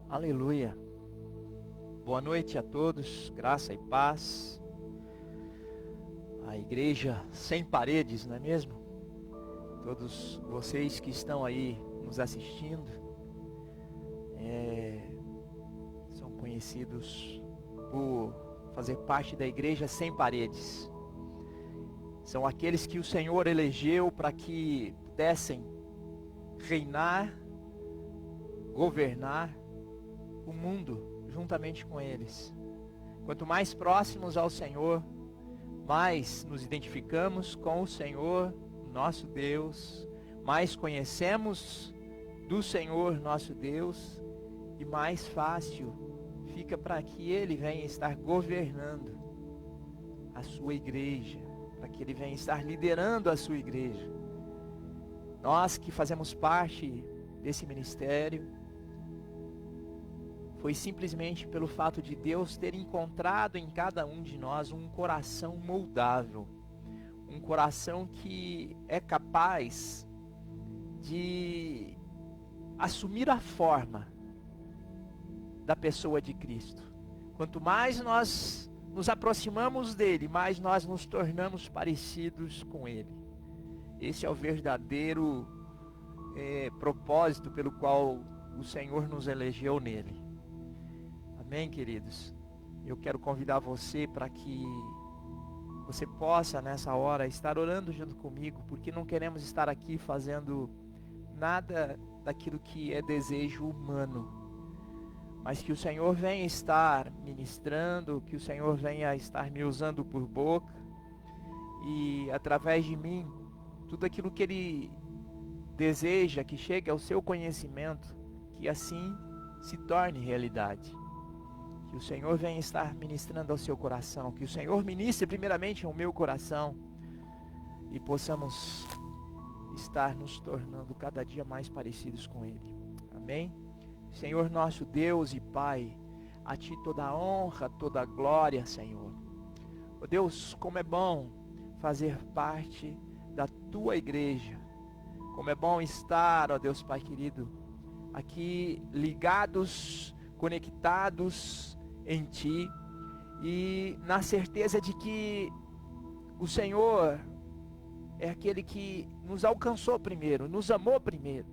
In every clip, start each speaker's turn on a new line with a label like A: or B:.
A: Aleluia. Boa noite a todos, graça e paz. A igreja sem paredes, não é mesmo? Todos vocês que estão aí nos assistindo, são conhecidos por fazer parte da igreja sem paredes. São aqueles que o Senhor elegeu para que pudessem reinar, governar o mundo juntamente com eles. Quanto mais próximos ao Senhor, mais nos identificamos com o Senhor, nosso Deus, mais conhecemos do Senhor, nosso Deus, e mais fácil fica para que Ele venha estar governando a sua igreja, para que Ele venha estar liderando a sua igreja. Nós que fazemos parte desse ministério, foi simplesmente pelo fato de Deus ter encontrado em cada um de nós um coração moldável, um coração que é capaz de assumir a forma da pessoa de Cristo. Quanto mais nós nos aproximamos dele, mais nós nos tornamos parecidos com ele. Esse é o verdadeiro propósito pelo qual o Senhor nos elegeu nele. Amém, queridos? Eu quero convidar você para que você possa nessa hora estar orando junto comigo, porque não queremos estar aqui fazendo nada daquilo que é desejo humano, mas que o Senhor venha estar ministrando, que o Senhor venha estar me usando por boca, e através de mim, tudo aquilo que Ele deseja que chegue ao seu conhecimento, que assim se torne realidade. Que o Senhor venha estar ministrando ao seu coração, que o Senhor ministre primeiramente ao meu coração, e possamos estar nos tornando cada dia mais parecidos com Ele. Amém? Senhor nosso Deus e Pai, a Ti toda a honra, toda a glória, Senhor. Oh Deus, como é bom fazer parte da Tua igreja, como é bom estar, ó Deus Pai querido, aqui ligados, conectados em Ti, e na certeza de que o Senhor é aquele que nos alcançou primeiro, nos amou primeiro,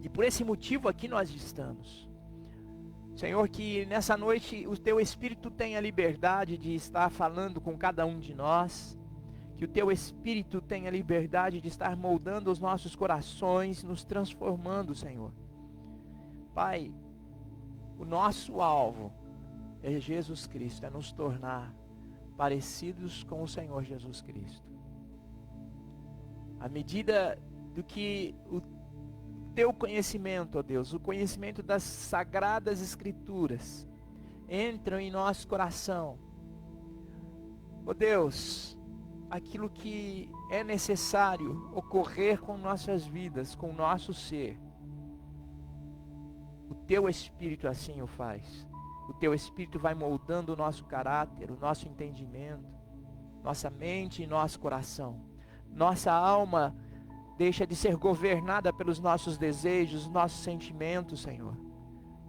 A: e por esse motivo aqui nós estamos. Senhor, que nessa noite o Teu Espírito tenha liberdade de estar falando com cada um de nós, que o Teu Espírito tenha liberdade de estar moldando os nossos corações, nos transformando, Senhor. Pai, o nosso alvo é Jesus Cristo, é nos tornar parecidos com o Senhor Jesus Cristo. À medida do que o Teu conhecimento, ó Deus, o conhecimento das Sagradas Escrituras, entram em nosso coração, ó Deus, aquilo que é necessário ocorrer com nossas vidas, com o nosso ser, o Teu Espírito assim o faz. O Teu Espírito vai moldando o nosso caráter, o nosso entendimento, nossa mente e nosso coração. Nossa alma deixa de ser governada pelos nossos desejos, nossos sentimentos, Senhor,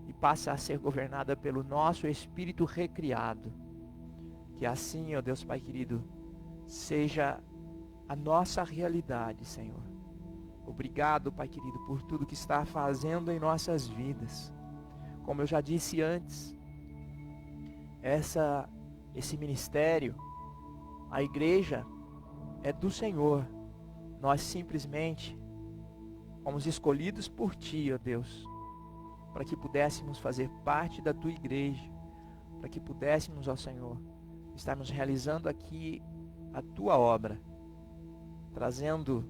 A: e passa a ser governada pelo nosso Espírito recriado. Que assim, ó Deus Pai querido, seja a nossa realidade, Senhor. Obrigado, Pai querido, por tudo que está fazendo em nossas vidas. Como eu já disse antes, esse ministério, a igreja, é do Senhor. Nós simplesmente fomos escolhidos por Ti, ó Deus, para que pudéssemos fazer parte da Tua igreja, para que pudéssemos, ó Senhor, estarmos realizando aqui a Tua obra, trazendo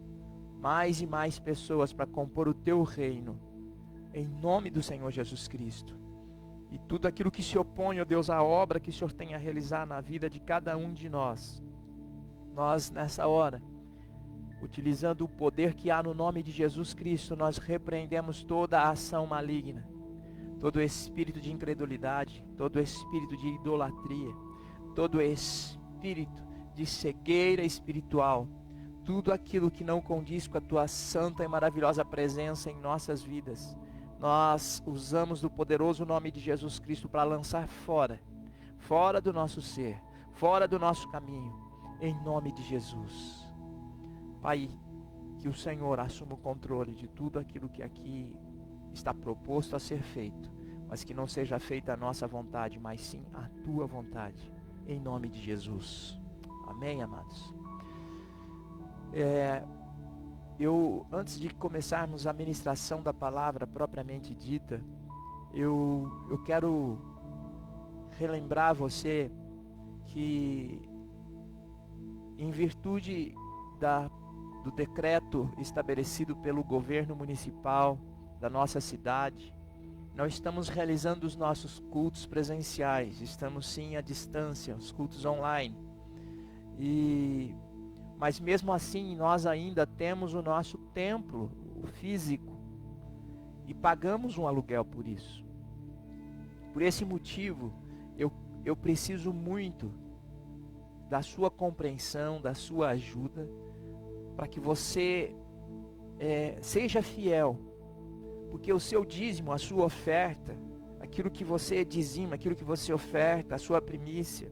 A: mais e mais pessoas para compor o Teu reino, em nome do Senhor Jesus Cristo. E tudo aquilo que se opõe, ó Deus, à obra que o Senhor tem a realizar na vida de cada um de nós, nessa hora, utilizando o poder que há no nome de Jesus Cristo, nós repreendemos toda a ação maligna, todo espírito de incredulidade, todo espírito de idolatria, todo espírito de cegueira espiritual, tudo aquilo que não condiz com a Tua santa e maravilhosa presença em nossas vidas, nós usamos do poderoso nome de Jesus Cristo para lançar fora do nosso ser, fora do nosso caminho, em nome de Jesus. Pai, que o Senhor assuma o controle de tudo aquilo que aqui está proposto a ser feito, mas que não seja feita a nossa vontade, mas sim a tua vontade, em nome de Jesus. Amém, amados? Antes de começarmos a ministração da palavra propriamente dita, eu quero relembrar você que, em virtude do decreto estabelecido pelo governo municipal da nossa cidade, não estamos realizando os nossos cultos presenciais, estamos sim à distância, os cultos online. Mas mesmo assim nós ainda temos o nosso templo físico e pagamos um aluguel por isso. Por esse motivo, eu preciso muito da sua compreensão, da sua ajuda, para que você seja fiel, porque o seu dízimo, a sua oferta, aquilo que você dizima, aquilo que você oferta, a sua primícia,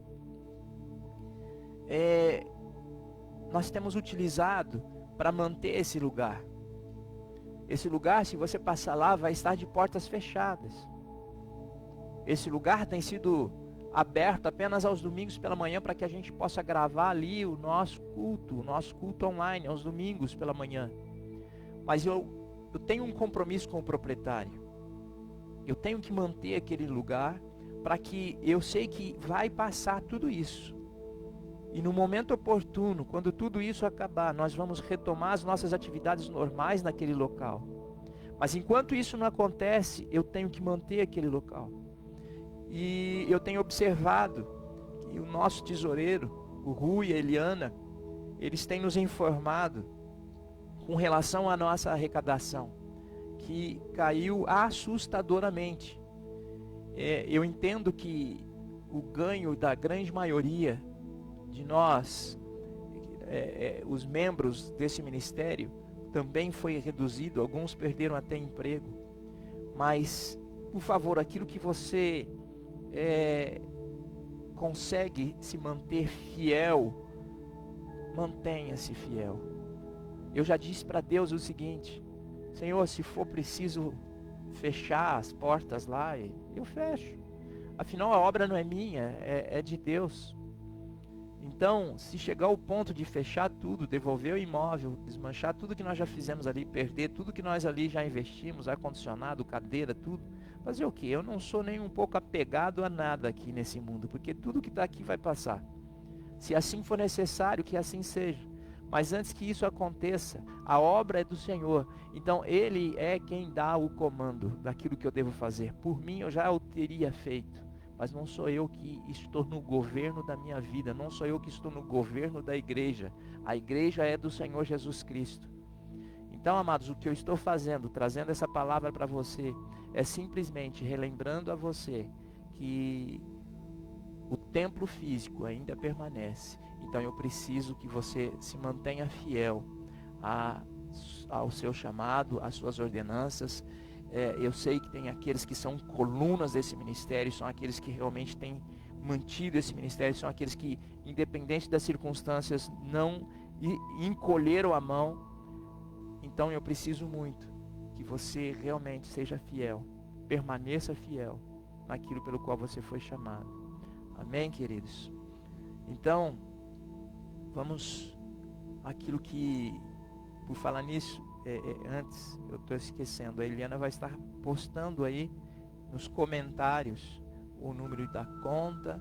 A: nós temos utilizado para manter esse lugar. Esse lugar, se você passar lá, vai estar de portas fechadas. Esse lugar tem sido aberto apenas aos domingos pela manhã, para que a gente possa gravar ali o nosso culto online, aos domingos pela manhã. Mas eu tenho um compromisso com o proprietário. Eu tenho que manter aquele lugar, para que eu sei que vai passar tudo isso. E no momento oportuno, quando tudo isso acabar, nós vamos retomar as nossas atividades normais naquele local. Mas enquanto isso não acontece, eu tenho que manter aquele local. E eu tenho observado que o nosso tesoureiro, o Rui e a Eliana, eles têm nos informado com relação à nossa arrecadação, que caiu assustadoramente. Eu entendo que o ganho da grande maioria de nós, os membros desse ministério, também foi reduzido, alguns perderam até emprego. Mas, por favor, aquilo que você consegue se manter fiel, mantenha-se fiel. Eu já disse para Deus o seguinte: Senhor, se for preciso fechar as portas lá, eu fecho. Afinal, a obra não é minha, é de Deus. Então, se chegar ao ponto de fechar tudo, devolver o imóvel, desmanchar tudo que nós já fizemos ali, perder tudo que nós ali já investimos, ar-condicionado, cadeira, tudo, fazer o quê? Eu não sou nem um pouco apegado a nada aqui nesse mundo, porque tudo que está aqui vai passar. Se assim for necessário, que assim seja. Mas antes que isso aconteça, a obra é do Senhor. Então Ele é quem dá o comando daquilo que eu devo fazer. Por mim eu já o teria feito. Mas não sou eu que estou no governo da minha vida, não sou eu que estou no governo da igreja. A igreja é do Senhor Jesus Cristo. Então, amados, o que eu estou fazendo, trazendo essa palavra para você, é simplesmente relembrando a você que o templo físico ainda permanece. Então eu preciso que você se mantenha fiel ao seu chamado, às suas ordenanças. Eu sei que tem aqueles que são colunas desse ministério, são aqueles que realmente têm mantido esse ministério, são aqueles que, independente das circunstâncias, não encolheram a mão. Então eu preciso muito que você realmente seja fiel, permaneça fiel naquilo pelo qual você foi chamado. Amém, queridos? Então, vamos àquilo que, por falar nisso, antes, eu estou esquecendo, a Eliana vai estar postando aí nos comentários o número da conta,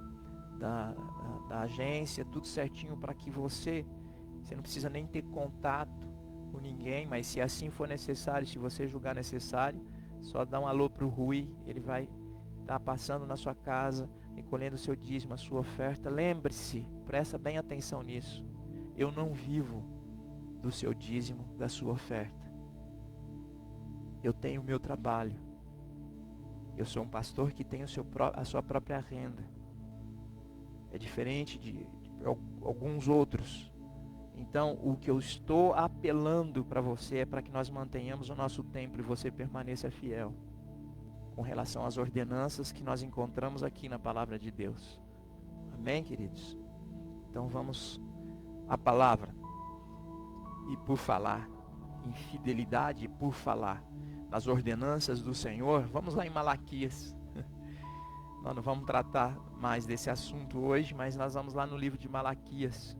A: da agência, tudo certinho, para que você não precisa nem ter contato com ninguém, mas se assim for necessário, se você julgar necessário, só dá um alô para o Rui, ele vai estar passando na sua casa, recolhendo o seu dízimo, a sua oferta. Lembre-se, presta bem atenção nisso, eu não vivo do seu dízimo, da sua oferta. Eu tenho o meu trabalho. Eu sou um pastor que tem a sua própria renda. É diferente de alguns outros. Então, o que eu estou apelando para você é para que nós mantenhamos o nosso templo e você permaneça fiel. com relação às ordenanças que nós encontramos aqui na palavra de Deus. Amém, queridos? Então vamos à palavra. E por falar em fidelidade, por falar nas ordenanças do Senhor, vamos lá em Malaquias. Nós não vamos tratar mais desse assunto hoje, mas nós vamos lá no livro de Malaquias.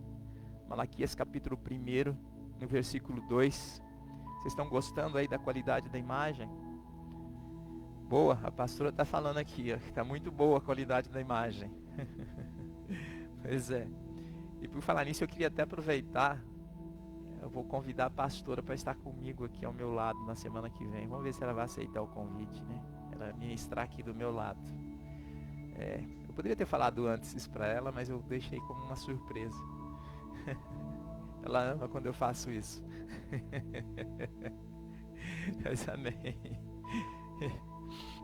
A: Malaquias capítulo 1, no versículo 2. Vocês estão gostando aí da qualidade da imagem? Boa, a pastora está falando aqui, está muito boa a qualidade da imagem. Pois é. E por falar nisso, eu queria até aproveitar, eu vou convidar a pastora para estar comigo aqui ao meu lado na semana que vem. Vamos ver se ela vai aceitar o convite, né? Ela ministrar aqui do meu lado. Eu poderia ter falado antes isso para ela, mas eu deixei como uma surpresa. Ela ama quando eu faço isso. Mas amém.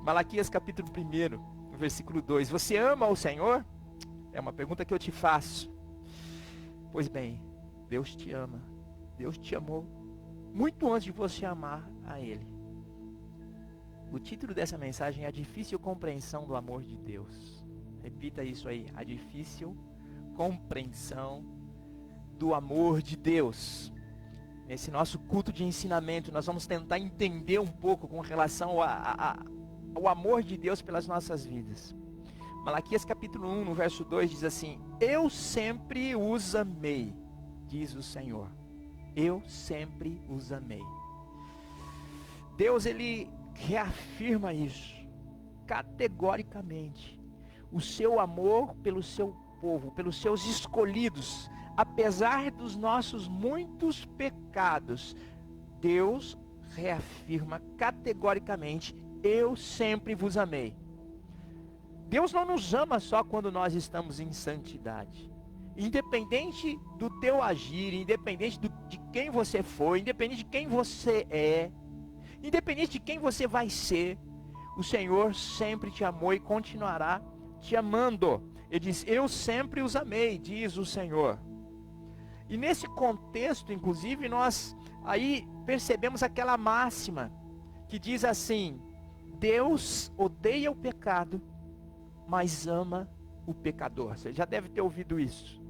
A: Malaquias capítulo 1, versículo 2. Você ama o Senhor? É uma pergunta que eu te faço. Pois bem, Deus te ama. Deus te amou muito antes de você amar a Ele. O título dessa mensagem é A Difícil Compreensão do Amor de Deus. Repita isso aí. A difícil compreensão do amor de Deus. Nesse nosso culto de ensinamento, nós vamos tentar entender um pouco com relação ao amor de Deus pelas nossas vidas. Malaquias capítulo 1, no verso 2, diz assim: Eu sempre os amei, diz o Senhor. Eu sempre os amei. Deus, Ele reafirma isso, categoricamente. O seu amor pelo seu povo, pelos seus escolhidos. Apesar dos nossos muitos pecados, Deus reafirma categoricamente: eu sempre vos amei. Deus não nos ama só quando nós estamos em santidade. Independente do teu agir, independente de quem você foi, independente de quem você é, independente de quem você vai ser, o Senhor sempre te amou e continuará te amando. Ele diz: eu sempre os amei, diz o Senhor. E nesse contexto, inclusive, nós aí percebemos aquela máxima que diz assim: Deus odeia o pecado, mas ama o pecador. Você já deve ter ouvido isso.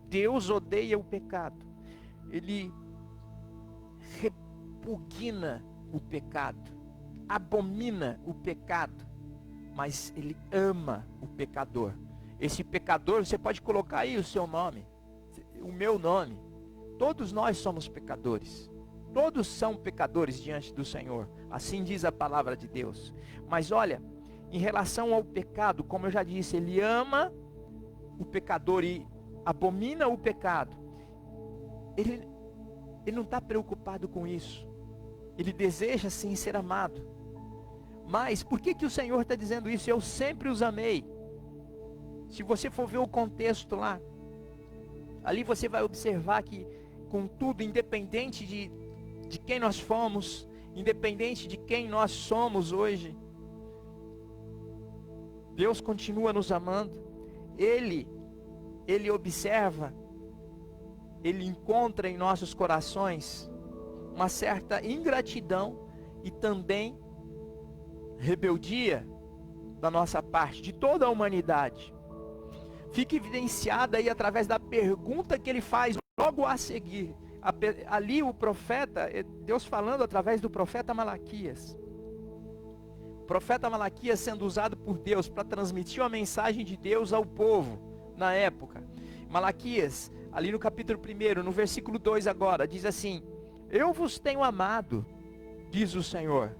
A: Deus odeia o pecado. Ele repugna o pecado, abomina o pecado, mas Ele ama o pecador. Esse pecador, você pode colocar aí o seu nome, o meu nome. Todos nós somos pecadores. Todos são pecadores diante do Senhor. Assim diz a palavra de Deus. Mas olha, em relação ao pecado, como eu já disse, Ele ama o pecador e abomina o pecado. Ele não está preocupado com isso. Ele deseja sim ser amado. Mas por que o Senhor está dizendo isso? Eu sempre os amei. Se você for ver o contexto lá, ali você vai observar que, contudo, independente de quem nós fomos, independente de quem nós somos hoje, Deus continua nos amando. Ele observa, Ele encontra em nossos corações uma certa ingratidão e também rebeldia da nossa parte, de toda a humanidade. Fica evidenciada aí através da pergunta que Ele faz logo a seguir. Ali o profeta, Deus falando através do profeta Malaquias. O profeta Malaquias sendo usado por Deus para transmitir a mensagem de Deus ao povo na época. Malaquias, ali no capítulo 1, no versículo 2 agora, diz assim: eu vos tenho amado, diz o Senhor,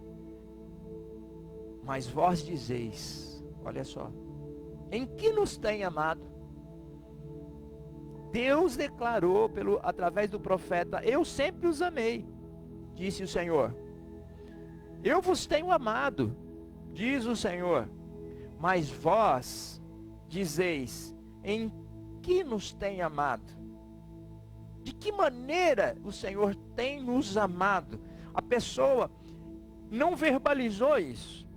A: mas vós dizeis, olha só, em que nos tem amado? Deus declarou através do profeta: eu sempre os amei, disse o Senhor. Eu vos tenho amado, diz o Senhor, mas vós dizeis, em que nos tem amado? De que maneira o Senhor tem nos amado? A pessoa não verbalizou isso,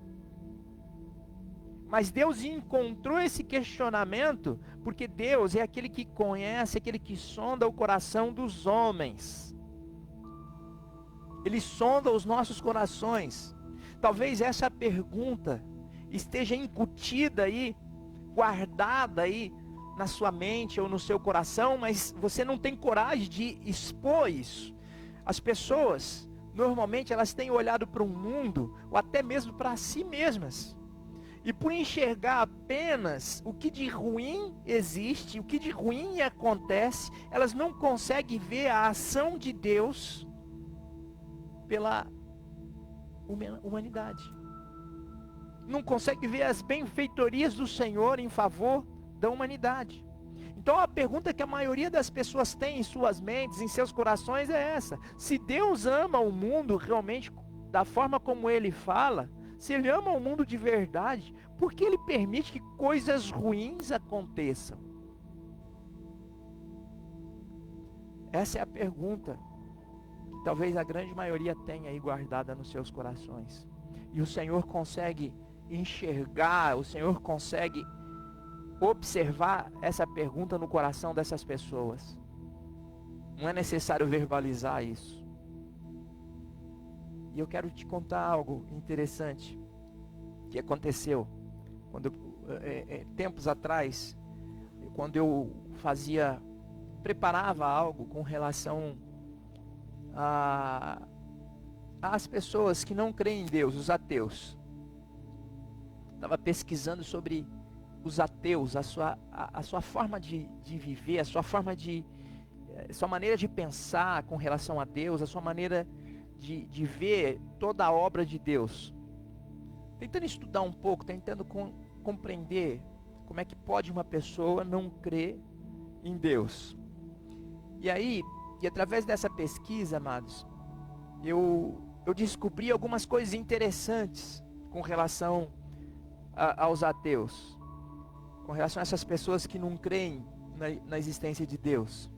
A: mas Deus encontrou esse questionamento, porque Deus é aquele que conhece, aquele que sonda o coração dos homens. Ele sonda os nossos corações. Talvez essa pergunta esteja incutida aí, guardada aí na sua mente ou no seu coração, mas você não tem coragem de expor isso. As pessoas, normalmente, elas têm olhado para o mundo, ou até mesmo para si mesmas, e por enxergar apenas o que de ruim existe, o que de ruim acontece, elas não conseguem ver a ação de Deus pela humanidade. Não conseguem ver as benfeitorias do Senhor em favor da humanidade. Então a pergunta que a maioria das pessoas tem em suas mentes, em seus corações é essa: se Deus ama o mundo realmente da forma como Ele fala, se Ele ama o mundo de verdade, por que Ele permite que coisas ruins aconteçam? Essa é a pergunta que talvez a grande maioria tenha aí guardada nos seus corações. E o Senhor consegue enxergar, o Senhor consegue observar essa pergunta no coração dessas pessoas. Não é necessário verbalizar isso. E eu quero te contar algo interessante que aconteceu quando tempos atrás, quando eu preparava algo com relação às pessoas que não creem em Deus, os ateus. Estava pesquisando sobre os ateus, a sua forma de viver, a sua maneira de pensar com relação a Deus, a sua maneira de ver toda a obra de Deus. Tentando estudar um pouco, tentando compreender como é que pode uma pessoa não crer em Deus. E através dessa pesquisa, amados, eu descobri algumas coisas interessantes com relação aos ateus, com relação a essas pessoas que não creem na existência de Deus.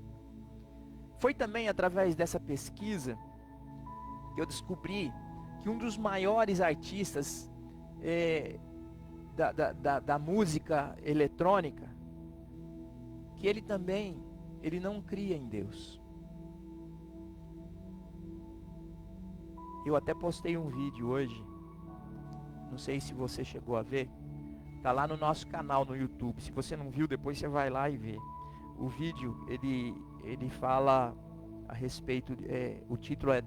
A: Foi também através dessa pesquisa que eu descobri que um dos maiores artistas da música eletrônica, que ele não cria em Deus. Eu até postei um vídeo hoje, não sei se você chegou a ver, tá lá no nosso canal no YouTube. Se você não viu, depois você vai lá e vê. O vídeo, ele fala a respeito, o título é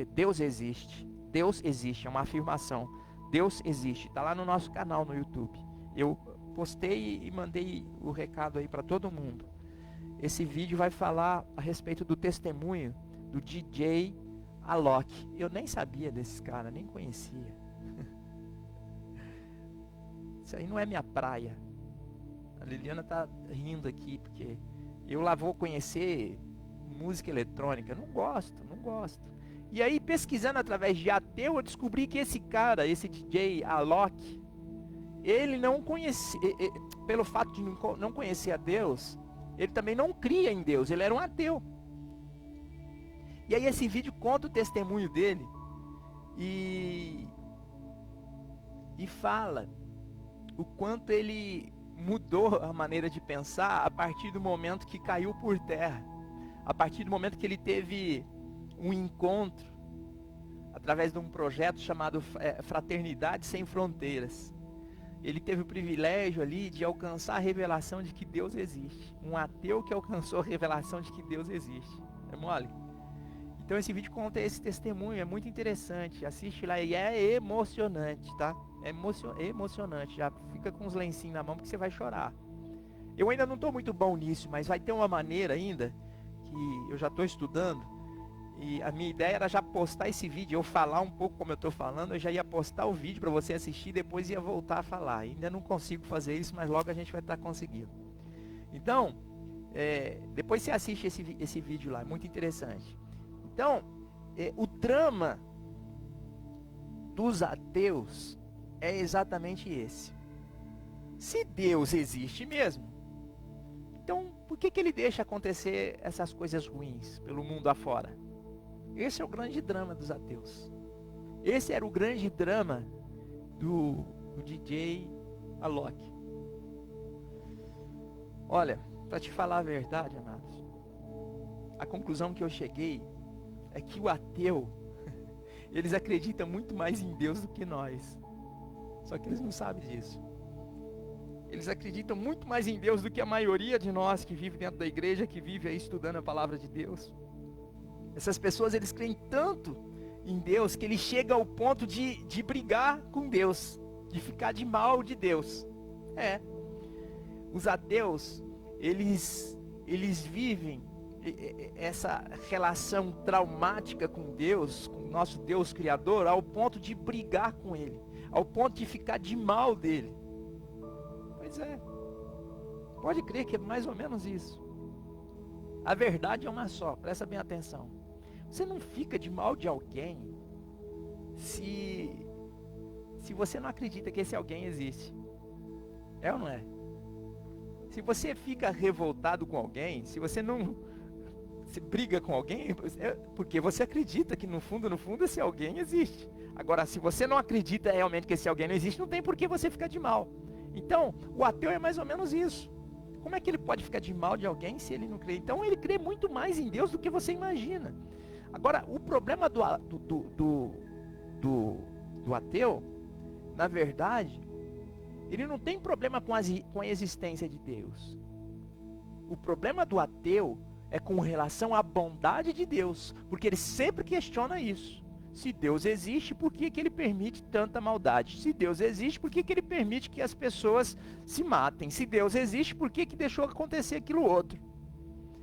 A: Deus existe. Deus existe, é uma afirmação. Deus existe, tá lá no nosso canal no YouTube. Eu postei e mandei o recado aí para todo mundo. Esse vídeo vai falar a respeito do testemunho do DJ Alok. Eu nem sabia desses caras, nem conhecia. Isso aí não é minha praia. A Liliana tá rindo aqui porque eu lá vou conhecer música eletrônica. Não gosto. E aí, pesquisando através de ateu, eu descobri que esse cara, esse DJ Alok, ele não conhecia, pelo fato de não conhecer a Deus, ele também não cria em Deus, ele era um ateu. E aí esse vídeo conta o testemunho dele e fala o quanto ele mudou a maneira de pensar a partir do momento que caiu por terra, a partir do momento que ele teve um encontro através de um projeto chamado Fraternidade Sem Fronteiras. Ele teve o privilégio ali de alcançar a revelação de que Deus existe. Um ateu que alcançou a revelação de que Deus existe. É mole? Então esse vídeo conta esse testemunho, é muito interessante. Assiste lá e é emocionante, tá? É emocionante. Já fica com os lencinhos na mão porque você vai chorar. Eu ainda não estou muito bom nisso, mas vai ter uma maneira ainda que eu já estou estudando. E a minha ideia era já postar esse vídeo, eu falar um pouco como eu estou falando, eu já ia postar o vídeo para você assistir, depois ia voltar a falar. Ainda não consigo fazer isso, mas logo a gente vai estar conseguindo. Então, depois você assiste esse vídeo lá, é muito interessante. Então, o drama dos ateus é exatamente esse. Se Deus existe mesmo, então por que ele deixa acontecer essas coisas ruins pelo mundo afora? Esse é o grande drama dos ateus. Esse era o grande drama do DJ Alok. Olha, para te falar a verdade, amados, a conclusão que eu cheguei é que o ateu, eles acreditam muito mais em Deus do que nós. Só que eles não sabem disso. Eles acreditam muito mais em Deus do que a maioria de nós que vive dentro da igreja, que vive aí estudando a palavra de Deus. Essas pessoas, eles creem tanto em Deus que eles chegam ao ponto de brigar com Deus, de ficar de mal de Deus. Os ateus, eles vivem essa relação traumática com Deus, com o nosso Deus Criador, ao ponto de brigar com Ele, ao ponto de ficar de mal dele. Pois é, pode crer que é mais ou menos isso. A verdade é uma só, presta bem atenção. Você não fica de mal de alguém se você não acredita que esse alguém existe. É ou não é? Se você fica revoltado com alguém, se você não se briga com alguém, é porque você acredita que no fundo esse alguém existe. Agora, se você não acredita realmente que esse alguém não existe, não tem por que você ficar de mal. Então, o ateu é mais ou menos isso. Como é que ele pode ficar de mal de alguém se ele não crê? Então, ele crê muito mais em Deus do que você imagina. Agora, o problema do ateu, na verdade, ele não tem problema com a existência de Deus. O problema do ateu é com relação à bondade de Deus, porque ele sempre questiona isso. Se Deus existe, por que ele permite tanta maldade? Se Deus existe, por que ele permite que as pessoas se matem? Se Deus existe, por que deixou acontecer aquilo outro?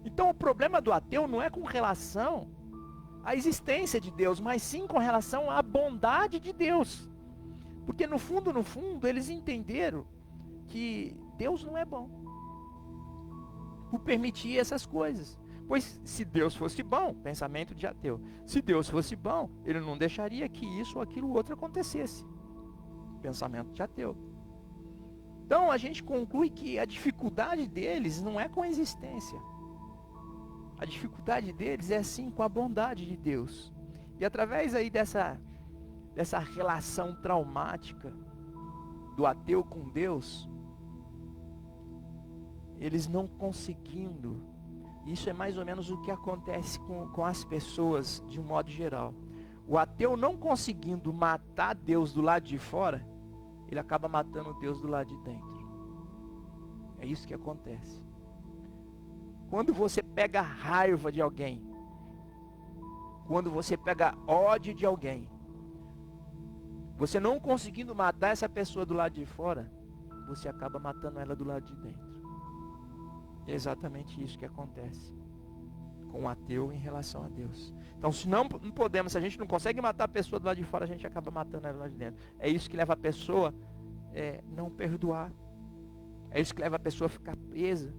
A: Então o problema do ateu não é com relação à existência de Deus, mas sim com relação à bondade de Deus. Porque no fundo, eles entenderam que Deus não é bom por permitir essas coisas. Pois se Deus fosse bom, pensamento de ateu, se Deus fosse bom, ele não deixaria que isso ou aquilo outro acontecesse. Pensamento de ateu. Então a gente conclui que a dificuldade deles não é com a existência. A dificuldade deles é sim com a bondade de Deus. E através aí dessa relação traumática do ateu com Deus, eles não conseguindo. Isso é mais ou menos o que acontece com as pessoas de um modo geral. O ateu não conseguindo matar Deus do lado de fora, ele acaba matando Deus do lado de dentro. É isso que acontece. Quando você pega raiva de alguém, quando você pega ódio de alguém, você não conseguindo matar essa pessoa do lado de fora, você acaba matando ela do lado de dentro. É exatamente isso que acontece com o ateu em relação a Deus. Então, se a gente não consegue matar a pessoa do lado de fora, a gente acaba matando ela do lado de dentro. É isso que leva a pessoa não perdoar. É isso que leva a pessoa a ficar presa.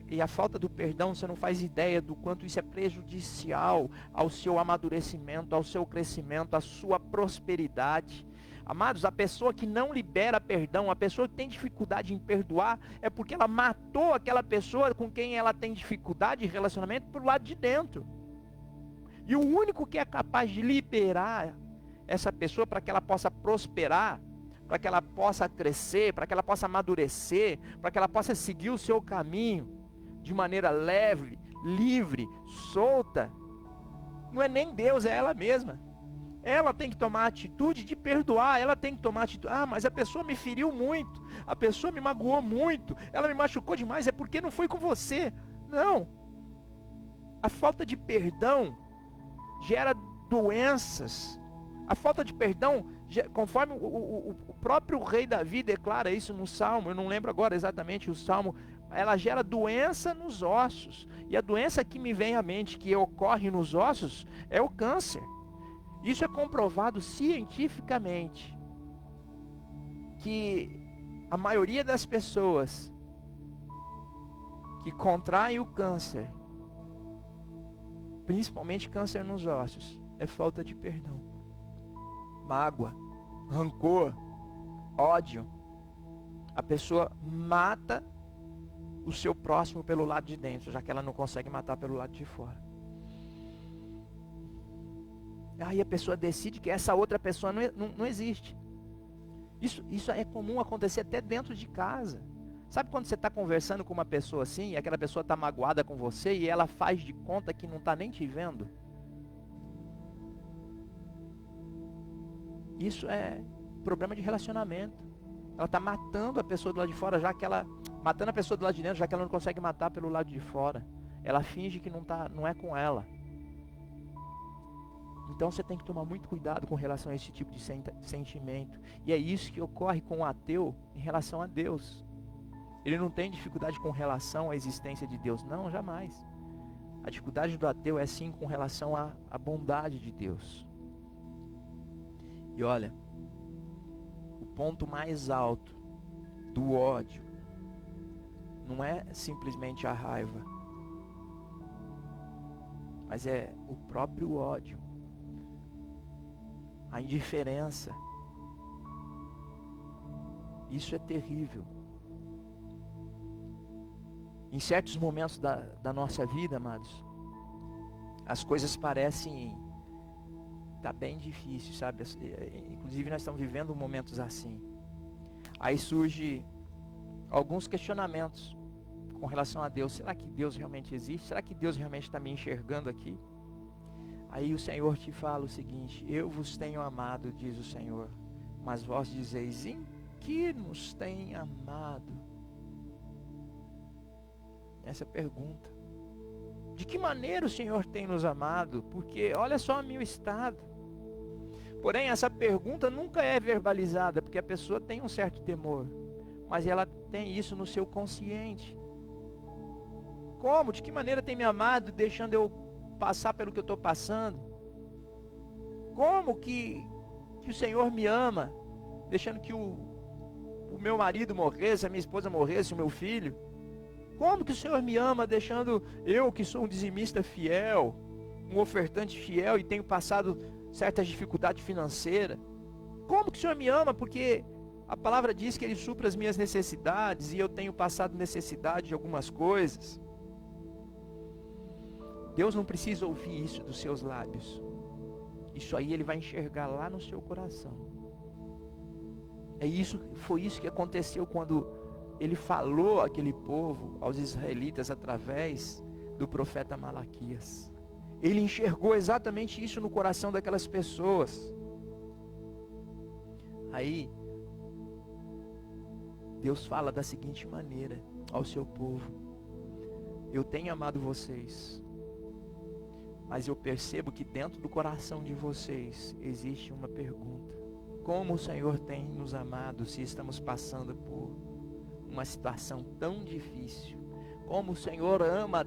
A: E a falta do perdão, você não faz ideia do quanto isso é prejudicial ao seu amadurecimento, ao seu crescimento, à sua prosperidade. Amados, a pessoa que não libera perdão, a pessoa que tem dificuldade em perdoar, é porque ela matou aquela pessoa com quem ela tem dificuldade de relacionamento pro lado de dentro. E o único que é capaz de liberar essa pessoa para que ela possa prosperar, para que ela possa crescer, para que ela possa amadurecer, para que ela possa seguir o seu caminho de maneira leve, livre, solta, não é nem Deus, é ela mesma. Ela tem que tomar a atitude de perdoar, ela tem que tomar a atitude, mas a pessoa me feriu muito, a pessoa me magoou muito, ela me machucou demais, é porque não foi com você. Não. A falta de perdão gera doenças. A falta de perdão, conforme o próprio rei Davi declara isso no Salmo, eu não lembro agora exatamente o Salmo, ela gera doença nos ossos. E a doença que me vem à mente, que ocorre nos ossos, é o câncer. Isso é comprovado cientificamente, que a maioria das pessoas que contraem o câncer, principalmente câncer nos ossos, é falta de perdão. Mágoa, rancor, ódio. A pessoa mata o seu próximo pelo lado de dentro, já que ela não consegue matar pelo lado de fora. Aí a pessoa decide que essa outra pessoa não existe. Isso é comum acontecer até dentro de casa. Sabe quando você está conversando com uma pessoa assim, e aquela pessoa está magoada com você, e ela faz de conta que não está nem te vendo? Isso é problema de relacionamento. Ela está matando a pessoa do lado de fora, matando a pessoa do lado de dentro, já que ela não consegue matar pelo lado de fora. Ela finge que não é com ela. Então você tem que tomar muito cuidado com relação a esse tipo de sentimento. E é isso que ocorre com o ateu em relação a Deus. Ele não tem dificuldade com relação à existência de Deus. Não, jamais. A dificuldade do ateu é sim com relação à bondade de Deus. E olha, o ponto mais alto do ódio não é simplesmente a raiva, mas é o próprio ódio, a indiferença. Isso é terrível. Em certos momentos da nossa vida, amados, as coisas parecem tá bem difícil, sabe? Inclusive nós estamos vivendo momentos assim. Aí surge alguns questionamentos com relação a Deus. Será que Deus realmente existe? Será que Deus realmente está me enxergando aqui? Aí o Senhor te fala o seguinte: eu vos tenho amado, diz o Senhor, mas vós dizeis, em que nos tem amado? Essa é a pergunta. De que maneira o Senhor tem nos amado? Porque olha só o meu estado. Porém, essa pergunta nunca é verbalizada, porque a pessoa tem um certo temor, mas ela tem isso no seu consciente. Como? De que maneira tem me amado, deixando eu passar pelo que eu estou passando? Como que o Senhor me ama, deixando que o meu marido morresse, a minha esposa morresse, o meu filho? Como que o Senhor me ama, deixando eu, que sou um dizimista fiel, um ofertante fiel e tenho passado certas dificuldades financeiras? Como que o Senhor me ama? Porque a palavra diz que Ele supra as minhas necessidades e eu tenho passado necessidade de algumas coisas. Deus não precisa ouvir isso dos seus lábios. Isso aí Ele vai enxergar lá no seu coração. Foi isso que aconteceu quando Ele falou àquele povo, aos israelitas, através do profeta Malaquias. Ele enxergou exatamente isso no coração daquelas pessoas. Aí, Deus fala da seguinte maneira ao seu povo: eu tenho amado vocês, mas eu percebo que dentro do coração de vocês existe uma pergunta: como o Senhor tem nos amado se estamos passando por uma situação tão difícil? Como o Senhor ama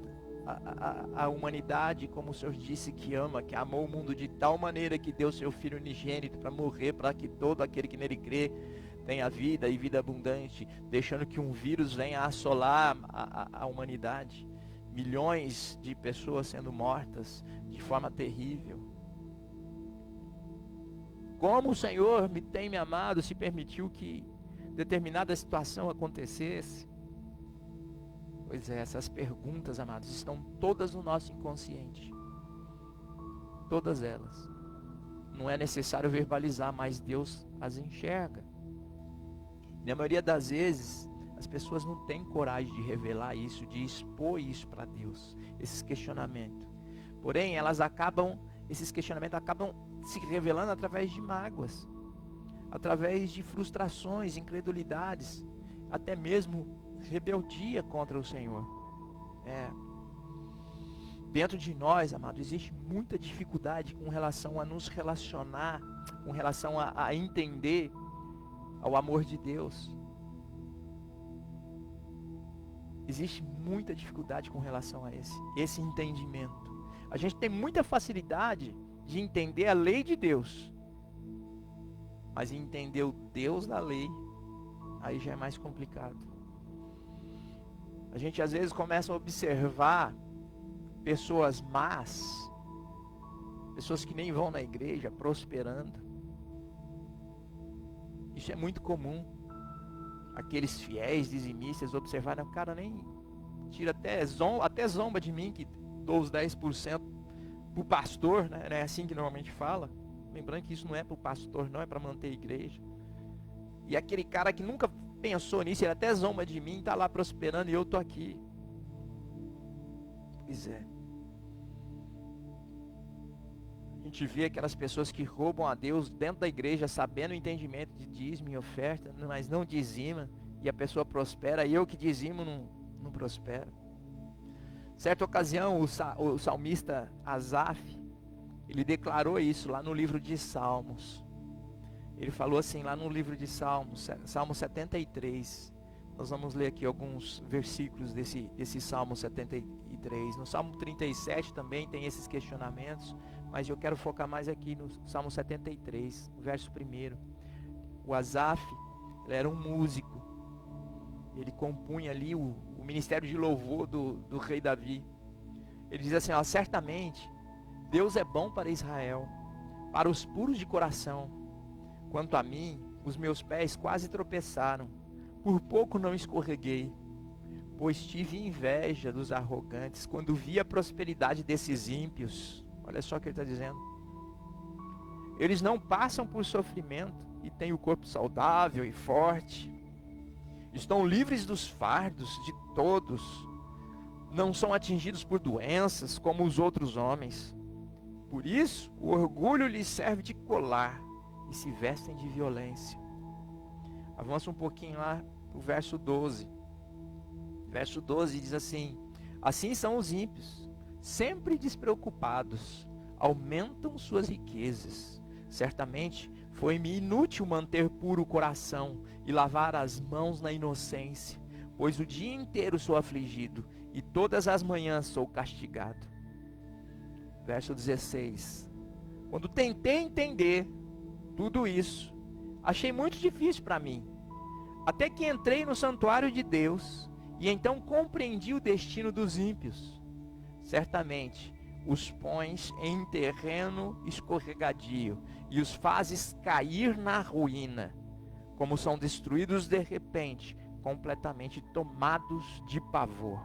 A: a humanidade, como o Senhor disse que ama, que amou o mundo de tal maneira que deu seu Filho unigênito para morrer, para que todo aquele que nele crê tenha vida e vida abundante, deixando que um vírus venha assolar a humanidade, milhões de pessoas sendo mortas de forma terrível. Como o Senhor tem me amado se permitiu que determinada situação acontecesse? Pois é, essas perguntas, amados, estão todas no nosso inconsciente. Todas elas. Não é necessário verbalizar, mas Deus as enxerga. Na maioria das vezes, as pessoas não têm coragem de revelar isso, de expor isso para Deus, esses questionamentos. Porém, esses questionamentos acabam se revelando através de mágoas, através de frustrações, incredulidades, até mesmo rebeldia contra o Senhor. Dentro de nós, amado, existe muita dificuldade com relação a nos relacionar, com relação a entender ao amor de Deus. Existe muita dificuldade com relação a esse entendimento. A gente tem muita facilidade de entender a lei de Deus, mas entender o Deus da lei, aí já é mais complicado. A gente às vezes começa a observar pessoas más, pessoas que nem vão na igreja, prosperando. Isso é muito comum. Aqueles fiéis dizimistas observarem: o cara nem tira até zomba de mim, que dou os 10% pro pastor, né? É assim que normalmente fala. Lembrando que isso não é pro pastor, não, é para manter a igreja. E aquele cara que nunca pensou nisso, ele até zomba de mim, está lá prosperando e eu estou aqui. Pois é. gente vê aquelas pessoas que roubam a Deus dentro da igreja, sabendo o entendimento de dízimo e oferta, mas não dizima, e a pessoa prospera, e eu que dizimo não prospero. Certa ocasião, o salmista Asaf, ele declarou isso lá no livro de Salmos. Ele falou assim lá no livro de Salmos, Salmo 73. Nós vamos ler aqui alguns versículos desse Salmo 73. No Salmo 37 também tem esses questionamentos, mas eu quero focar mais aqui no Salmo 73, verso 1. O Asaf, ele era um músico. Ele compunha ali o ministério de louvor do rei Davi. Ele diz assim, ó, certamente Deus é bom para Israel, para os puros de coração. Quanto a mim, os meus pés quase tropeçaram, por pouco não escorreguei, pois tive inveja dos arrogantes, quando vi a prosperidade desses ímpios. Olha só o que ele está dizendo. Eles não passam por sofrimento e têm o corpo saudável e forte. Estão livres dos fardos de todos. Não são atingidos por doenças como os outros homens. Por isso, o orgulho lhes serve de colar e se vestem de violência. Avança um pouquinho lá o verso 12. Verso 12 diz assim: assim são os ímpios, sempre despreocupados, aumentam suas riquezas. Certamente foi-me inútil manter puro o coração e lavar as mãos na inocência, pois o dia inteiro sou afligido e todas as manhãs sou castigado. Verso 16. Quando tentei entender tudo isso, achei muito difícil para mim. Até que entrei no santuário de Deus e então compreendi o destino dos ímpios. Certamente os pões em terreno escorregadio e os fazes cair na ruína, como são destruídos de repente, completamente tomados de pavor.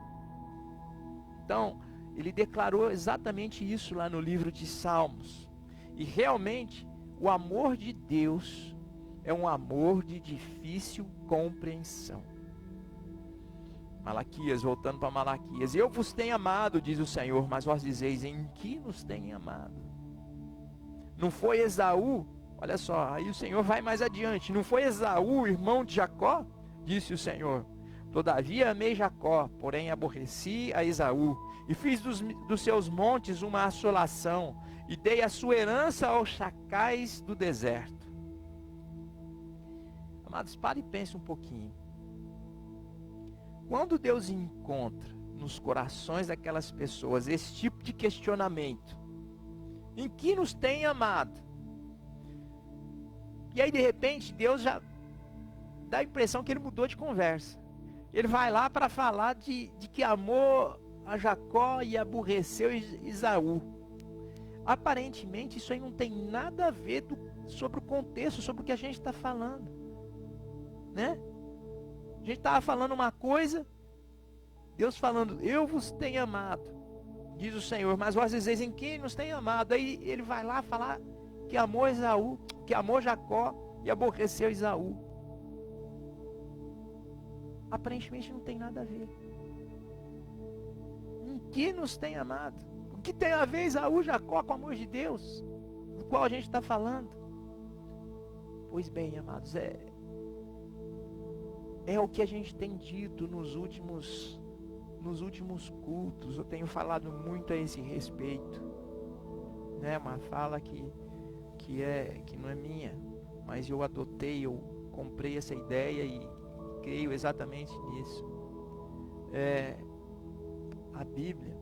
A: Então, ele declarou exatamente isso lá no livro de Salmos. E realmente, o amor de Deus é um amor de difícil compreensão. Malaquias, voltando para Malaquias. Eu vos tenho amado, diz o Senhor, mas vós dizeis, em que nos tem amado? Não foi Esaú? Olha só, aí o Senhor vai mais adiante. Não foi Esaú, irmão de Jacó? Disse o Senhor. Todavia amei Jacó, porém aborreci a Esaú. E fiz dos seus montes uma assolação, e dei a sua herança aos chacais do deserto. Amados, pare e pense um pouquinho. Quando Deus encontra nos corações daquelas pessoas esse tipo de questionamento, em que nos tem amado? E aí de repente Deus já dá a impressão que ele mudou de conversa. Ele vai lá para falar de que amou a Jacó e aborreceu Esaú. Aparentemente isso aí não tem nada a ver sobre o contexto, sobre o que a gente está falando, né? A gente estava falando uma coisa, Deus falando, eu vos tenho amado, diz o Senhor, mas vós dizeis, em quem nos tem amado? Aí ele vai lá falar que amou Esaú, que amou Jacó e aborreceu Esaú. Aparentemente não tem nada a ver. Em que nos tem amado? O que tem a ver Esaú, Jacó com o amor de Deus, do qual a gente está falando? Pois bem, amados, é o que a gente tem dito nos últimos cultos. Eu tenho falado muito a esse respeito, né? Uma fala que não é minha, mas eu adotei, eu comprei essa ideia e creio exatamente nisso. A Bíblia,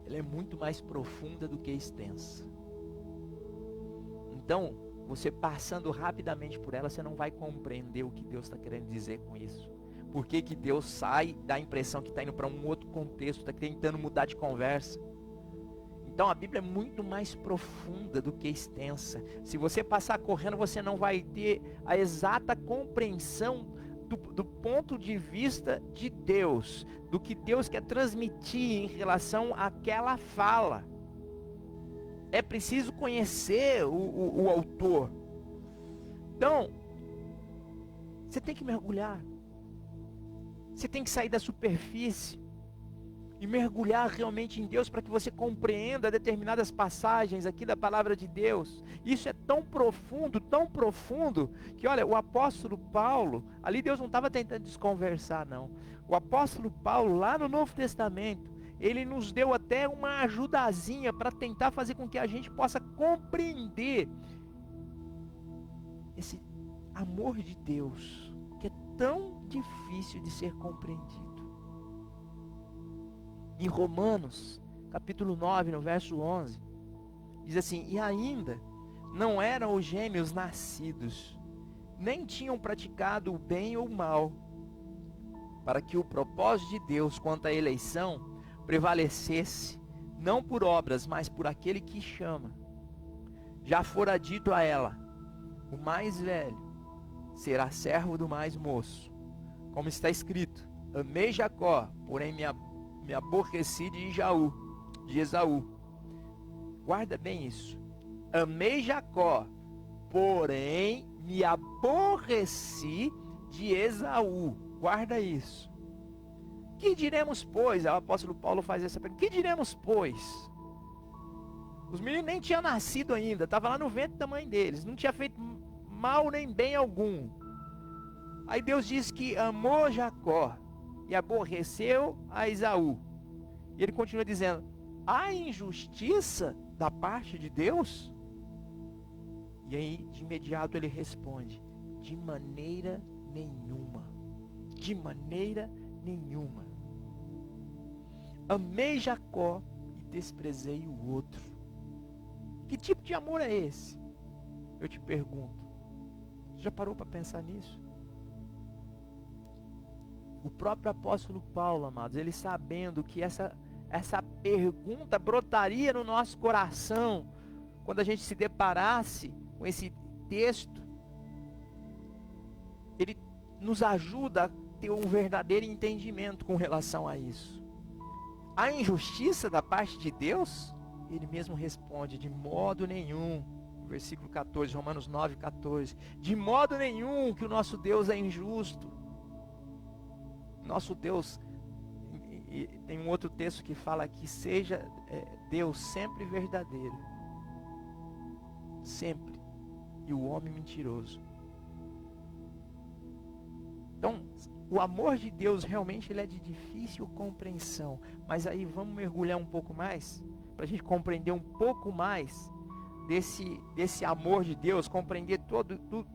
A: ela é muito mais profunda do que extensa. Então, você passando rapidamente por ela, você não vai compreender o que Deus está querendo dizer com isso. Por que Deus sai, dá a impressão que está indo para um outro contexto, está tentando mudar de conversa. Então a Bíblia é muito mais profunda do que extensa. Se você passar correndo, você não vai ter a exata compreensão do ponto de vista de Deus, do que Deus quer transmitir em relação àquela fala. É preciso conhecer o autor. Então, você tem que mergulhar. Você tem que sair da superfície e mergulhar realmente em Deus para que você compreenda determinadas passagens aqui da palavra de Deus. Isso é tão profundo, que olha, o apóstolo Paulo, ali Deus não estava tentando desconversar não. O apóstolo Paulo, lá no Novo Testamento, ele nos deu até uma ajudazinha para tentar fazer com que a gente possa compreender esse amor de Deus, que é tão difícil de ser compreendido. Em Romanos, capítulo 9, no verso 11, diz assim: e ainda não eram os gêmeos nascidos, nem tinham praticado o bem ou o mal, para que o propósito de Deus quanto à eleição prevalecesse, não por obras, mas por aquele que chama. Já fora dito a ela: o mais velho será servo do mais moço. Como está escrito: amei Jacó, porém me aborreci de Esaú. Guarda bem isso. Amei Jacó, porém me aborreci de Esaú. Guarda isso. Que diremos, pois? O apóstolo Paulo faz essa pergunta. Que diremos, pois? Os meninos nem tinham nascido ainda, estava lá no ventre da mãe deles, não tinha feito mal nem bem algum. Aí Deus diz que amou Jacó e aborreceu a Esaú. E ele continua dizendo: há injustiça da parte de Deus? E aí de imediato ele responde: de maneira nenhuma. De maneira nenhuma. Amei Jacó e desprezei o outro. Que tipo de amor é esse? Eu te pergunto. Você já parou para pensar nisso? O próprio apóstolo Paulo, amados, ele sabendo que essa pergunta brotaria no nosso coração quando a gente se deparasse com esse texto, ele nos ajuda a ter um verdadeiro entendimento com relação a isso. A injustiça da parte de Deus? Ele mesmo responde: de modo nenhum. Versículo 14, Romanos 9, 14. De modo nenhum que o nosso Deus é injusto. Nosso Deus, e tem um outro texto que fala que seja Deus sempre verdadeiro. Sempre. E o homem mentiroso. Então, o amor de Deus realmente ele é de difícil compreensão. Mas aí vamos mergulhar um pouco mais, para a gente compreender um pouco mais desse amor de Deus, compreender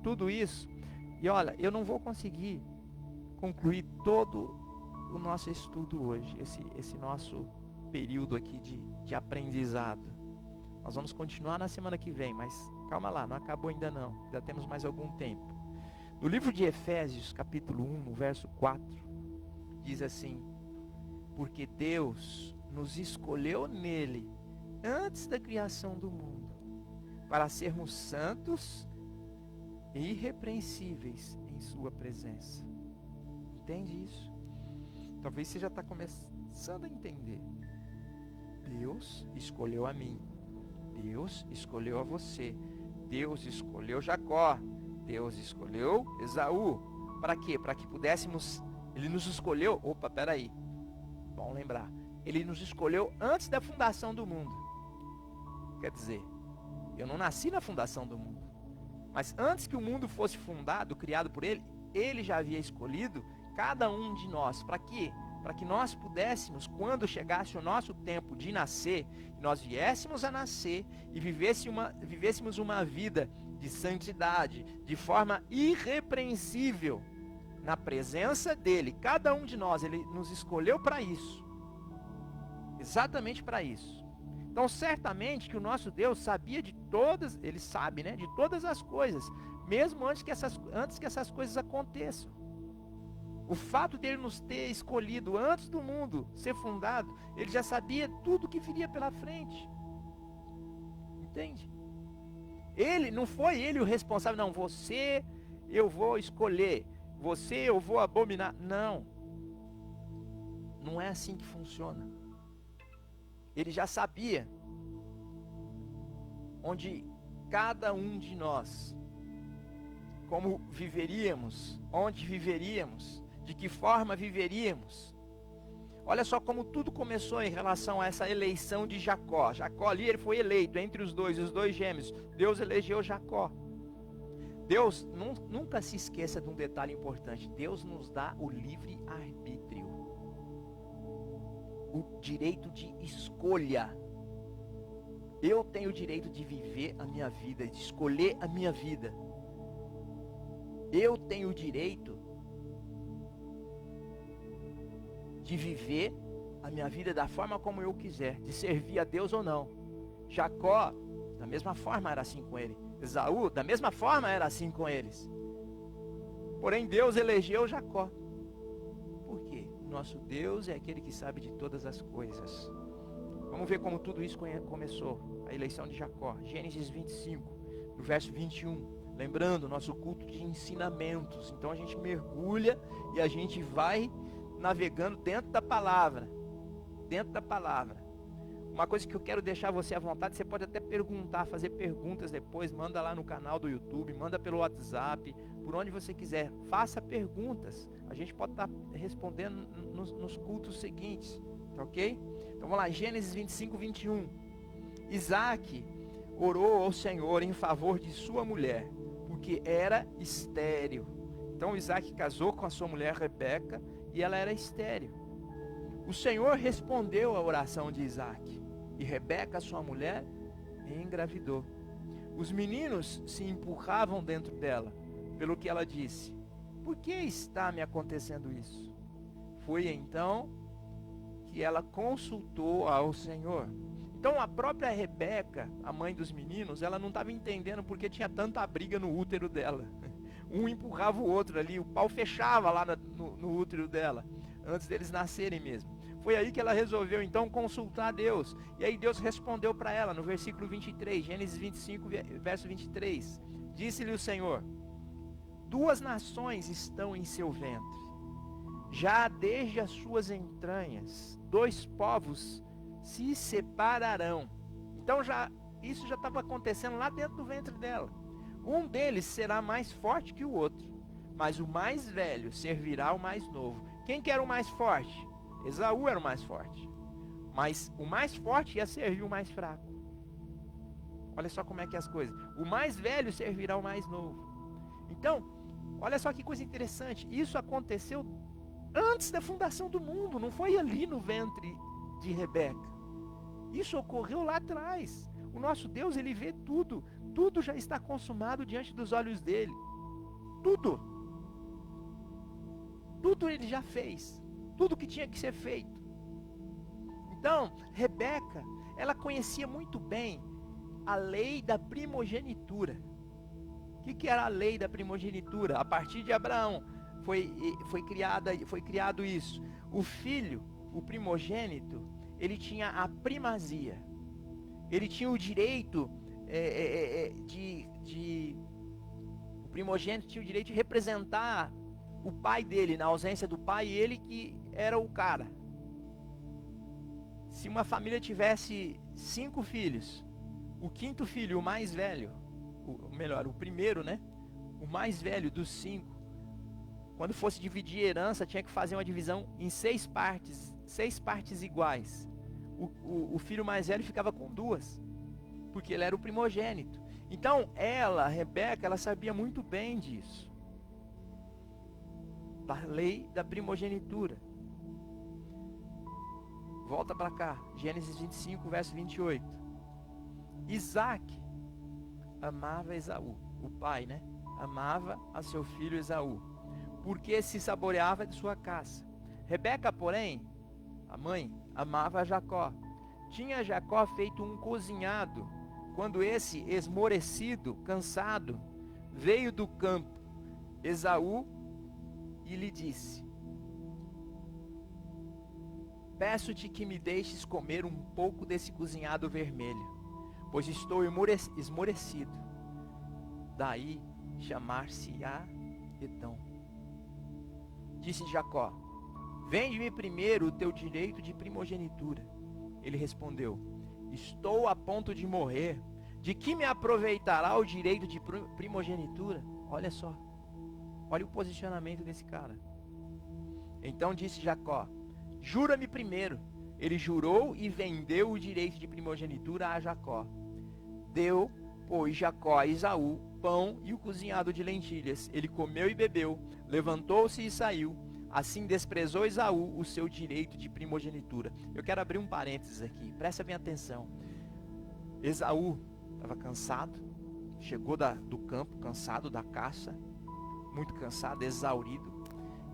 A: tudo isso. E olha, eu não vou conseguir concluir todo o nosso estudo hoje, esse nosso período aqui de aprendizado. Nós vamos continuar na semana que vem, mas calma lá, não acabou ainda não, ainda temos mais algum tempo. No livro de Efésios, capítulo 1, no verso 4, diz assim: porque Deus nos escolheu nele antes da criação do mundo, para sermos santos e irrepreensíveis em sua presença. Entende isso? Talvez você já está começando a entender. Deus escolheu a mim. Deus escolheu a você. Deus escolheu Jacó. Deus escolheu Esaú. Para quê? Para que pudéssemos... Ele nos escolheu... Opa, peraí. Bom lembrar. Ele nos escolheu antes da fundação do mundo. Quer dizer, eu não nasci na fundação do mundo. Mas antes que o mundo fosse fundado, criado por ele, ele já havia escolhido cada um de nós. Para quê? Para que nós pudéssemos, quando chegasse o nosso tempo de nascer, nós viéssemos a nascer e vivêssemos uma vida de santidade, de forma irrepreensível, na presença dele. Cada um de nós, ele nos escolheu para isso. Exatamente para isso. Então, certamente que o nosso Deus sabia de todas, ele sabe, né, de todas as coisas, mesmo antes que essas coisas aconteçam. O fato dele nos ter escolhido antes do mundo ser fundado, ele já sabia tudo o que viria pela frente. Entende? Não foi ele o responsável, não, você eu vou escolher, você eu vou abominar. Não. Não é assim que funciona. Ele já sabia onde cada um de nós, como viveríamos, onde viveríamos, de que forma viveríamos. Olha só como tudo começou em relação a essa eleição de Jacó. Jacó ali, ele foi eleito entre os dois gêmeos. Deus elegeu Jacó. Deus, nunca se esqueça de um detalhe importante. Deus nos dá o livre arbítrio. O direito de escolha. Eu tenho o direito de viver a minha vida, de escolher a minha vida. Eu tenho o direito de viver a minha vida da forma como eu quiser, de servir a Deus ou não. Jacó, da mesma forma, era assim com ele. Esaú, da mesma forma, era assim com eles. Porém, Deus elegeu Jacó. Por quê? Nosso Deus é aquele que sabe de todas as coisas. Vamos ver como tudo isso começou. A eleição de Jacó. Gênesis 25, no verso 21. Lembrando, nosso culto de ensinamentos. Então a gente mergulha e a gente vai navegando dentro da palavra. Dentro da palavra. Uma coisa que eu quero deixar você à vontade, você pode até perguntar, fazer perguntas depois, manda lá no canal do YouTube, manda pelo WhatsApp, por onde você quiser. Faça perguntas. A gente pode estar respondendo nos cultos seguintes, tá ok? Então vamos lá, Gênesis 25, 21. Isaac orou ao Senhor em favor de sua mulher, porque era estéril. Então Isaac casou com a sua mulher Rebeca e ela era estéril. O Senhor respondeu à oração de Isaac e Rebeca, sua mulher, engravidou. Os meninos se empurravam dentro dela, pelo que ela disse: por que está me acontecendo isso? Foi então que ela consultou ao Senhor. Então a própria Rebeca, a mãe dos meninos, ela não estava entendendo porque tinha tanta briga no útero dela. Um empurrava o outro ali, o pau fechava lá no útero dela, antes deles nascerem mesmo. Foi aí que ela resolveu então consultar Deus. E aí Deus respondeu para ela no versículo 23, Gênesis 25, verso 23. Disse-lhe o Senhor: 2 nações estão em seu ventre, já desde as suas entranhas, 2 povos se separarão. Então isso já estava acontecendo lá dentro do ventre dela. Um deles será mais forte que o outro, mas o mais velho servirá ao mais novo. Quem que era o mais forte? Esaú era o mais forte, mas o mais forte ia servir o mais fraco. Olha só como é que é as coisas. O mais velho servirá ao mais novo. Então, olha só que coisa interessante. Isso aconteceu antes da fundação do mundo, não foi ali no ventre de Rebeca. Isso ocorreu lá atrás. O nosso Deus, ele vê tudo. Tudo já está consumado diante dos olhos dele. Tudo. Tudo ele já fez. Tudo que tinha que ser feito. Então, Rebeca, ela conhecia muito bem a lei da primogenitura. O que era a lei da primogenitura? A partir de Abraão foi criado isso. O filho, o primogênito, ele tinha a primazia. Ele tinha o direito o primogênito tinha o direito de representar o pai dele, na ausência do pai, ele que era o cara. Se uma família tivesse 5 filhos, o 5º filho, o mais velho, o primeiro, né? O mais velho dos 5, quando fosse dividir herança, tinha que fazer uma divisão em 6 partes iguais. O filho mais velho ficava com 2, porque ele era o primogênito. Então Rebeca, ela sabia muito bem disso, da lei da primogenitura. Volta para cá, Gênesis 25, verso 28. Isaac amava Esaú, o pai, né? Amava a seu filho Esaú, porque se saboreava de sua caça. Rebeca, porém, a mãe, amava Jacó. Tinha Jacó feito um cozinhado, quando esse, esmorecido, cansado, veio do campo, Esaú, e lhe disse: peço-te que me deixes comer um pouco desse cozinhado vermelho, pois estou esmorecido. Daí chamar-se-á Edom. Disse Jacó: vende-me primeiro o teu direito de primogenitura. Ele respondeu: estou a ponto de morrer. De que me aproveitará o direito de primogenitura? Olha só. Olha o posicionamento desse cara. Então disse Jacó: jura-me primeiro. Ele jurou e vendeu o direito de primogenitura a Jacó. Deu, pois, Jacó a Esaú pão e o cozinhado de lentilhas. Ele comeu e bebeu, levantou-se e saiu. Assim desprezou Esaú o seu direito de primogenitura. Eu quero abrir um parênteses aqui, presta bem atenção. Esaú estava cansado, chegou do campo, cansado da caça, muito cansado, exaurido.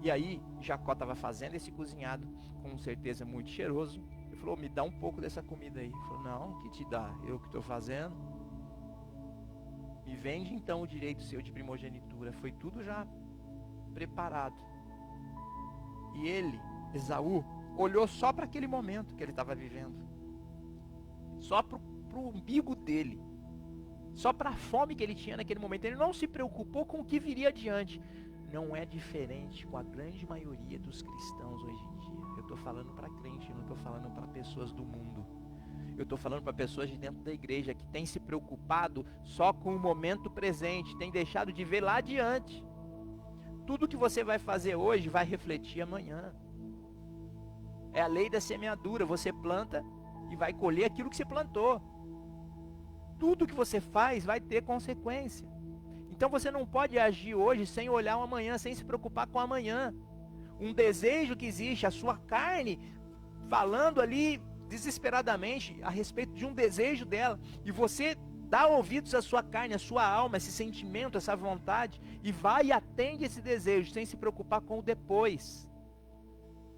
A: E aí Jacó estava fazendo esse cozinhado, com certeza muito cheiroso. Ele falou, me dá um pouco dessa comida aí. Ele falou, não, que te dá? Eu que estou fazendo. Me vende então o direito seu de primogenitura. Foi tudo já preparado. E ele, Esaú, olhou só para aquele momento que ele estava vivendo. Só para o umbigo dele. Só para a fome que ele tinha naquele momento. Ele não se preocupou com o que viria adiante. Não é diferente com a grande maioria dos cristãos hoje em dia. Eu estou falando para crente, não estou falando para pessoas do mundo. Eu estou falando para pessoas de dentro da igreja que têm se preocupado só com o momento presente, têm deixado de ver lá adiante. Tudo que você vai fazer hoje vai refletir amanhã. É a lei da semeadura, você planta e vai colher aquilo que você plantou. Tudo que você faz vai ter consequência. Então você não pode agir hoje sem olhar o amanhã, sem se preocupar com o amanhã. Um desejo que existe, a sua carne falando ali desesperadamente a respeito de um desejo dela, e você dá ouvidos à sua carne, à sua alma, esse sentimento, essa vontade, e vai e atende esse desejo, sem se preocupar com o depois.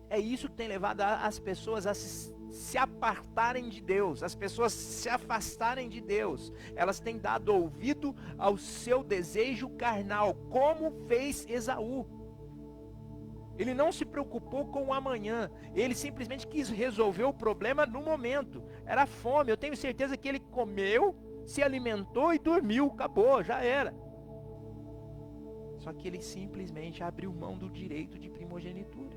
A: É isso que tem levado as pessoas a se apartarem de Deus, as pessoas se afastarem de Deus. Elas têm dado ouvido ao seu desejo carnal, como fez Esaú. Ele não se preocupou com o amanhã, ele simplesmente quis resolver o problema no momento. Era fome, eu tenho certeza que ele comeu, se alimentou e dormiu, acabou, já era. Só que ele simplesmente abriu mão do direito de primogenitura.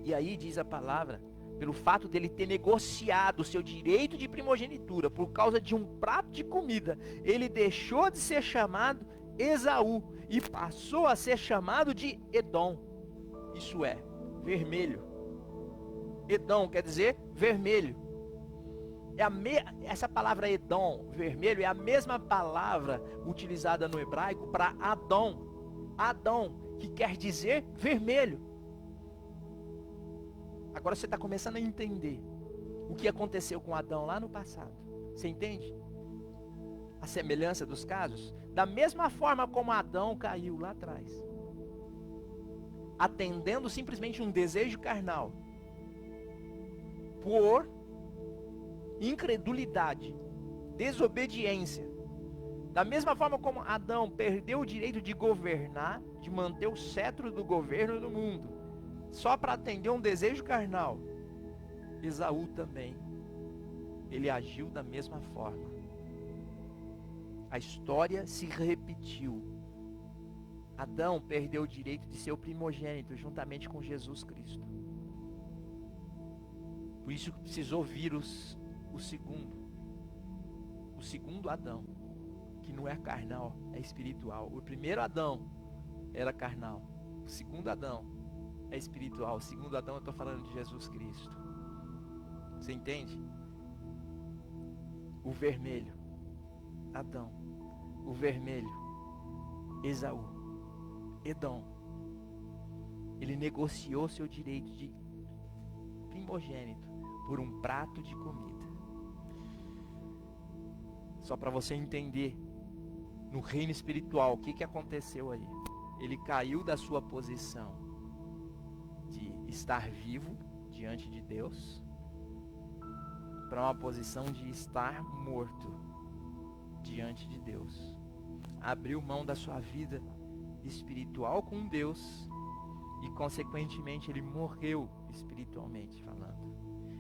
A: E aí diz a palavra, pelo fato dele ter negociado o seu direito de primogenitura por causa de um prato de comida, ele deixou de ser chamado Esaú e passou a ser chamado de Edom. Isso é, vermelho. Edom quer dizer vermelho. Essa palavra Edom, vermelho, é a mesma palavra utilizada no hebraico para Adão. Adão, que quer dizer vermelho. Agora você está começando a entender o que aconteceu com Adão lá no passado. Você entende? A semelhança dos casos? Da mesma forma como Adão caiu lá atrás, atendendo simplesmente um desejo carnal, por incredulidade, desobediência. Da mesma forma como Adão perdeu o direito de governar, de manter o cetro do governo do mundo, só para atender um desejo carnal, Esaú também, ele agiu da mesma forma. A história se repetiu. Adão perdeu o direito de ser o primogênito juntamente com Jesus Cristo. Por isso precisou vir o segundo Adão, que não é carnal, é espiritual. O primeiro Adão era carnal, o segundo Adão é espiritual. O segundo Adão, eu estou falando de Jesus Cristo. Você entende? O vermelho, Adão. O vermelho, Esaú. Edom. Ele negociou seu direito de primogênito por um prato de comida. Só para você entender, no reino espiritual, o que aconteceu aí? Ele caiu da sua posição de estar vivo diante de Deus para uma posição de estar morto diante de Deus. Abriu mão da sua vida espiritual com Deus e consequentemente ele morreu espiritualmente falando.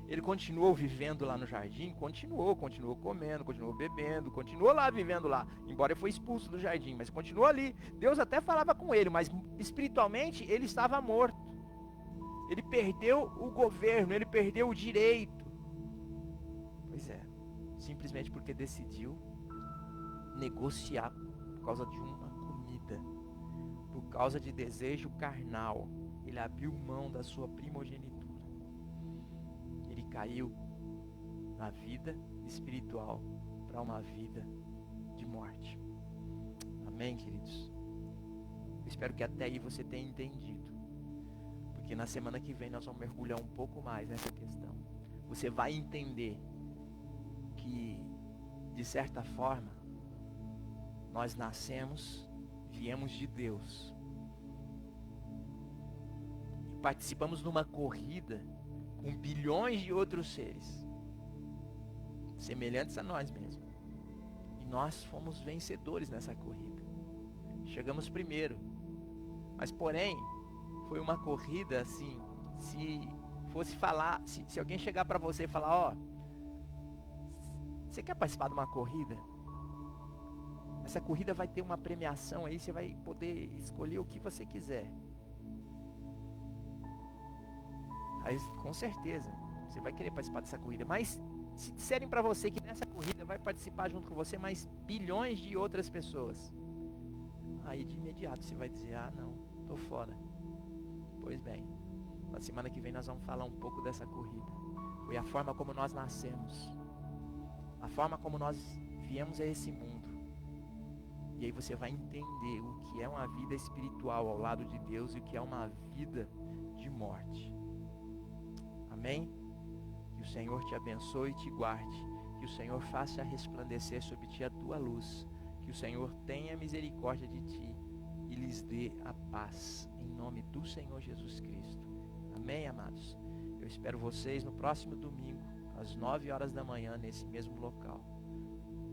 A: Ele continuou vivendo lá no jardim, continuou comendo, continuou bebendo, continuou lá vivendo lá, embora ele foi expulso do jardim, mas continuou ali. Deus até falava com ele, mas espiritualmente ele estava morto. Ele perdeu o governo, ele perdeu o direito. Pois é, simplesmente porque decidiu negociar por causa de uma comida, por causa de desejo carnal, ele abriu mão da sua primogenitura. Ele caiu na vida espiritual para uma vida de morte. Amém, queridos? Eu espero que até aí você tenha entendido. Porque na semana que vem nós vamos mergulhar um pouco mais nessa questão. Você vai entender que, de certa forma, nós nascemos, viemos de Deus. E participamos numa corrida com bilhões de outros seres, semelhantes a nós mesmos. E nós fomos vencedores nessa corrida. Chegamos primeiro. Mas porém, foi uma corrida assim, se fosse falar, se alguém chegar para você e falar, ó, você quer participar de uma corrida? Essa corrida vai ter uma premiação aí, você vai poder escolher o que você quiser. Aí, com certeza, você vai querer participar dessa corrida. Mas se disserem para você que nessa corrida vai participar junto com você mais bilhões de outras pessoas, aí de imediato você vai dizer, ah não, tô fora. Pois bem, na semana que vem nós vamos falar um pouco dessa corrida. Foi a forma como nós nascemos, a forma como nós viemos a esse mundo. E aí você vai entender o que é uma vida espiritual ao lado de Deus e o que é uma vida de morte. Amém? Que o Senhor te abençoe e te guarde. Que o Senhor faça resplandecer sobre ti a tua luz. Que o Senhor tenha misericórdia de ti e lhes dê a paz. Em nome do Senhor Jesus Cristo. Amém, amados? Eu espero vocês no próximo domingo, às 9 horas da manhã, nesse mesmo local.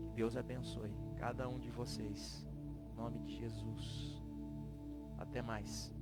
A: Que Deus abençoe cada um de vocês. Em nome de Jesus. Até mais.